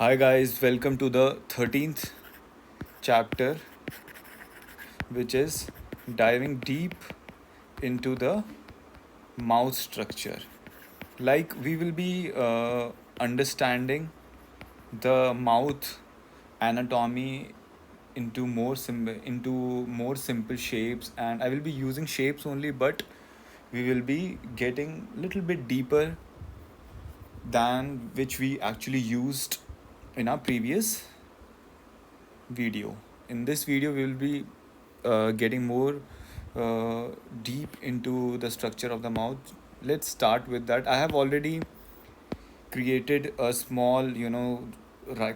Hi guys, welcome to the 13th chapter, which is diving deep into the mouth structure. Like we will be understanding the mouth anatomy into more simple shapes, and I will be using shapes only, but we will be getting little bit deeper than which we actually used in our previous video. In this video, we will be getting more uh, deep into the structure of the mouth. Let's start with that. I have already created a small,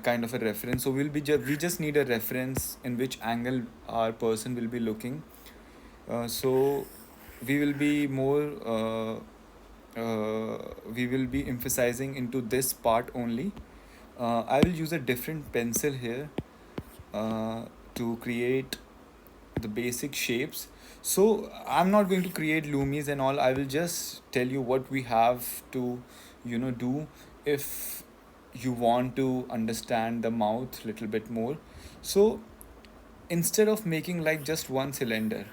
kind of a reference. So we just need a reference in which angle our person will be looking. So we will be more. We will be emphasizing into this part only. I will use a different pencil here uh, to create the basic shapes. So I'm not going to create loomies and all. I will just tell you what we have to, do if you want to understand the mouth little bit more. So instead of making like just one cylinder,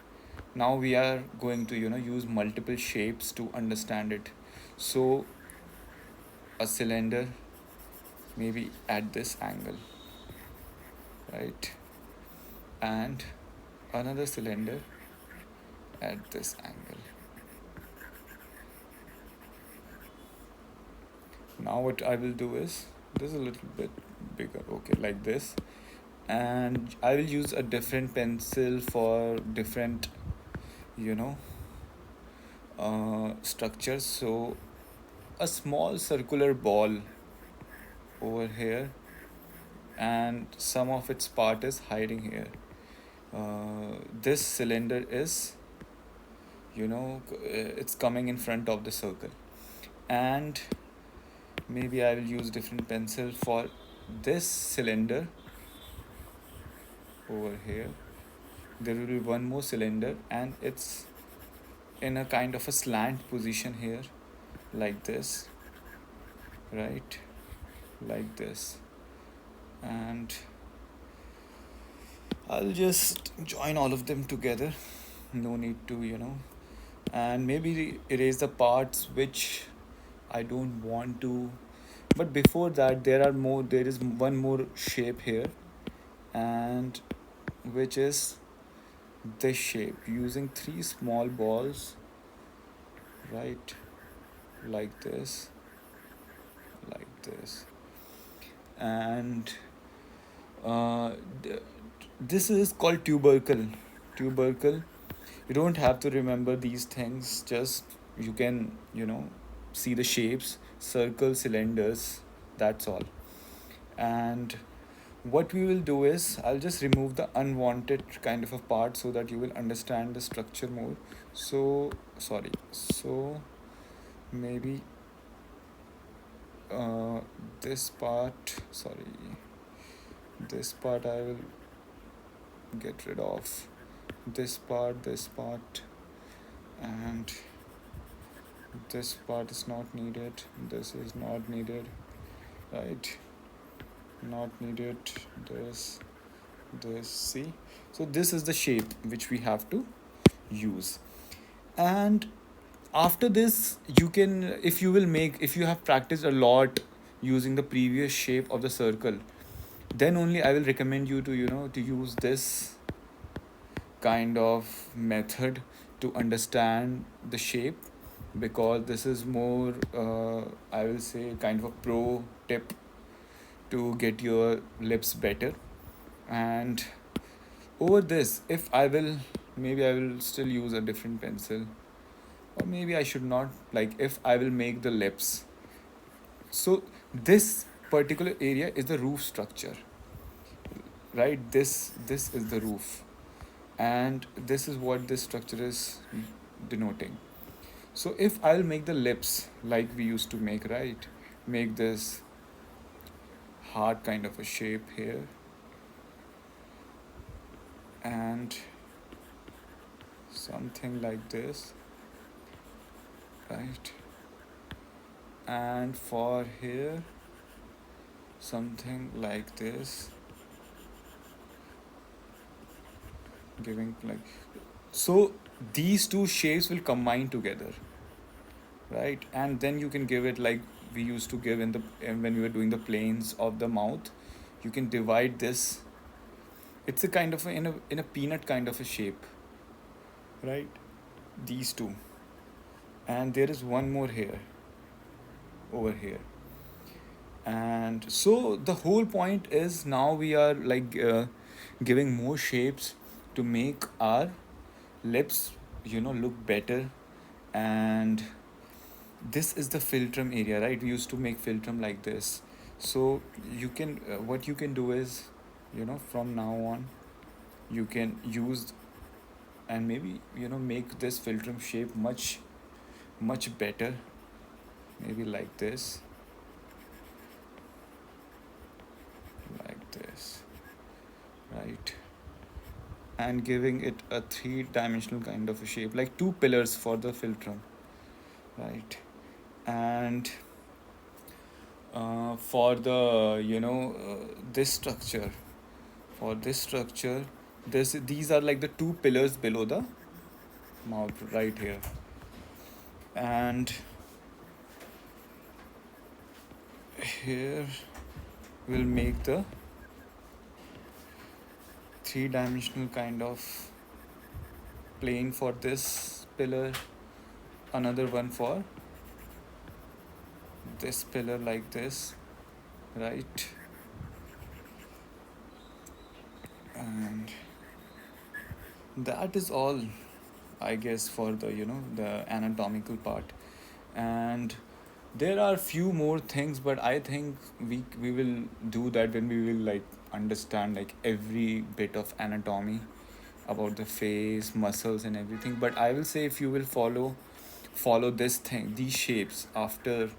now we are going to use multiple shapes to understand it. So a cylinder maybe at this angle, right? And another cylinder at this angle. Now what I will do is, this is a little bit bigger, okay, like this. And I will use a different pencil for different, you know, structures. So a small circular ball over here, and some of its part is hiding here. This cylinder is, it's coming in front of the circle. And maybe I will use different pencil for this cylinder over here. There will be one more cylinder, and it's in a kind of a slant position here, like this, right? Like this. And I'll just join all of them together. No need to, and maybe erase the parts which I don't want to. But before that, there is one more shape here, and which is this shape using three small balls, right? Like this, like this. And uh, this is called tubercle. Tubercle. You don't have to remember these things, just you can, see the shapes, circle, cylinders, that's all. And what we will do is, I'll just remove the unwanted kind of a part so that you will understand the structure more. So, sorry. So, maybe uh, this part, sorry, this part I will get rid of. This part, and this part is not needed. This is not needed, right? Not needed. This, see. So, this is the shape which we have to use. And after this, you can, if you have practiced a lot using the previous shape of the circle, then only I will recommend you to, to use this kind of method to understand the shape, because this is more, I will say, kind of a pro tip to get your lips better. And over this, if I will, maybe I will still use a different pencil, or maybe I should not. Like, if I will make the lips, so this particular area is the roof structure, right? This is the roof, and this is what this structure is denoting. So if I'll make the lips like we used to make, right? Make this heart kind of a shape here, and something like this, right? And for here, something like this, giving like, so these two shapes will combine together, right? And then you can give it like we used to give in the when we were doing the planes of the mouth. You can divide this. It's a kind of in a peanut kind of a shape, right? These two, and there is one more here, over here. And so the whole point is now we are like giving more shapes to make our lips, look better. And this is the philtrum area, right? We used to make philtrum like this. So you can what you can do is, from now on you can use and maybe make this philtrum shape much better, maybe like this, like this, right? And giving it a three-dimensional kind of a shape, like two pillars for the philtrum, right? And for the this structure, for this structure, these are like the two pillars below the mouth right here. And here we'll make the three-dimensional kind of plane for this pillar, another one for this pillar like this, right? And that is all, I guess, for the the anatomical part. And there are few more things, but I think we will do that when we will like understand like every bit of anatomy about the face, muscles, and everything. But I will say, if you will follow this thing, these shapes, after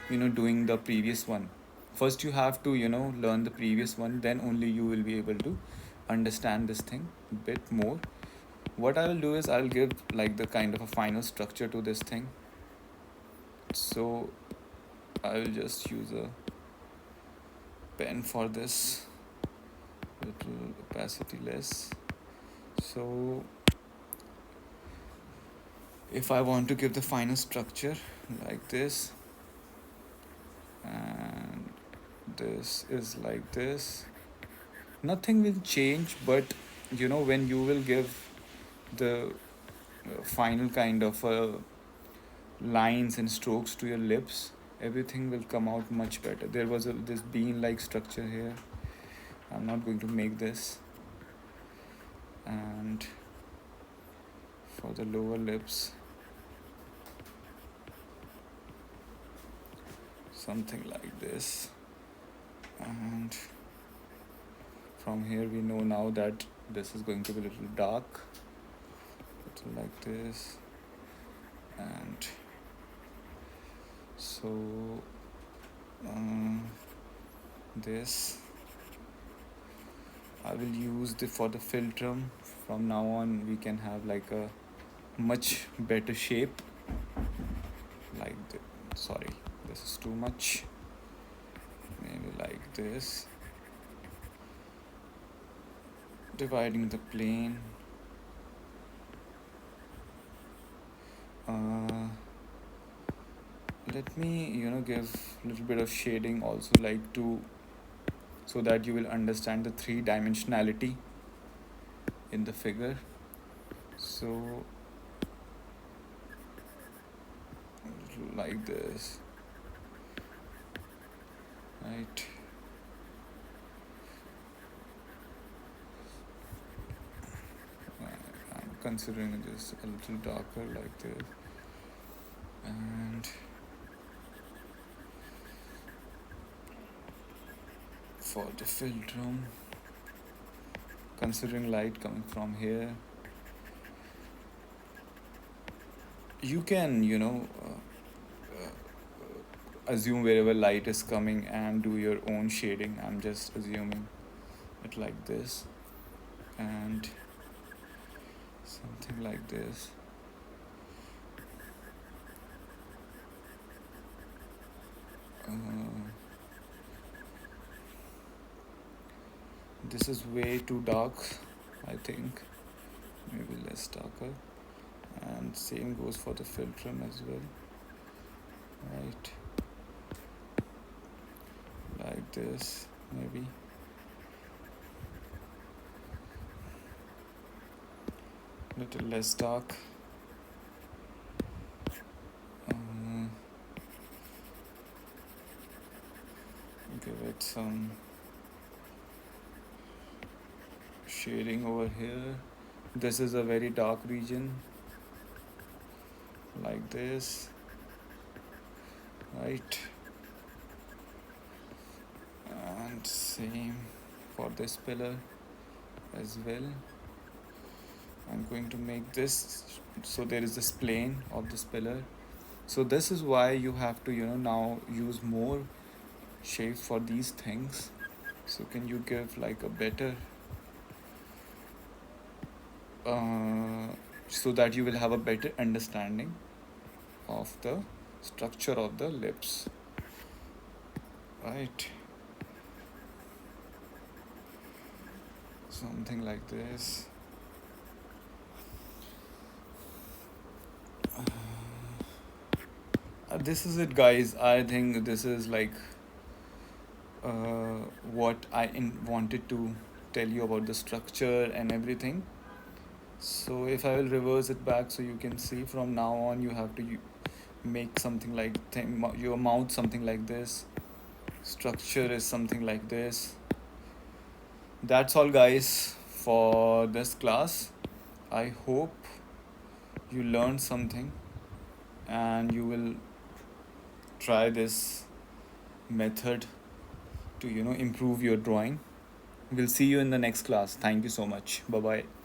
doing the previous one. First you have to learn the previous one, then only you will be able to understand this thing a bit more. What I will do is I'll give like the kind of a final structure to this thing. So I will just use a pen for this, little opacity less. So if I want to give the final structure like this, and this is like this, nothing will change. But when you will give the final kind of lines and strokes to your lips, everything will come out much better. There was this bean like structure here. I'm not going to make this. And for the lower lips, something like this. And from here we know now that this is going to be a little dark, little like this. And so this I will use for the philtrum. From now on we can have like a much better shape, like sorry, this is too much, maybe like this, dividing the plane. Let me give a little bit of shading also, like to so that you will understand the three dimensionality in the figure. So like this, right? I'm considering this a little darker like this. And for the philtrum, considering light coming from here, you can assume wherever light is coming and do your own shading. I'm just assuming it like this, and something like this. This is way too dark, I think. Maybe less darker. And same goes for the filtrum as well. Right. Like this, maybe. Little less dark. Give it some shading over here. This is a very dark region, like this, right? And same for this pillar as well. I'm going to make this so there is this plane of this pillar. So this is why you have to now use more shapes for these things. So can you give like a better so that you will have a better understanding of the structure of the lips, right? Something like this. This is it, guys. I think this is like what I wanted to tell you about the structure and everything. So if I will reverse it back, so you can see from now on you have to make something like your mouth something like this. Structure is something like this. That's all, guys, for this class. I hope you learned something and you will try this method to improve your drawing. We'll see you in the next class. Thank you so much. Bye bye.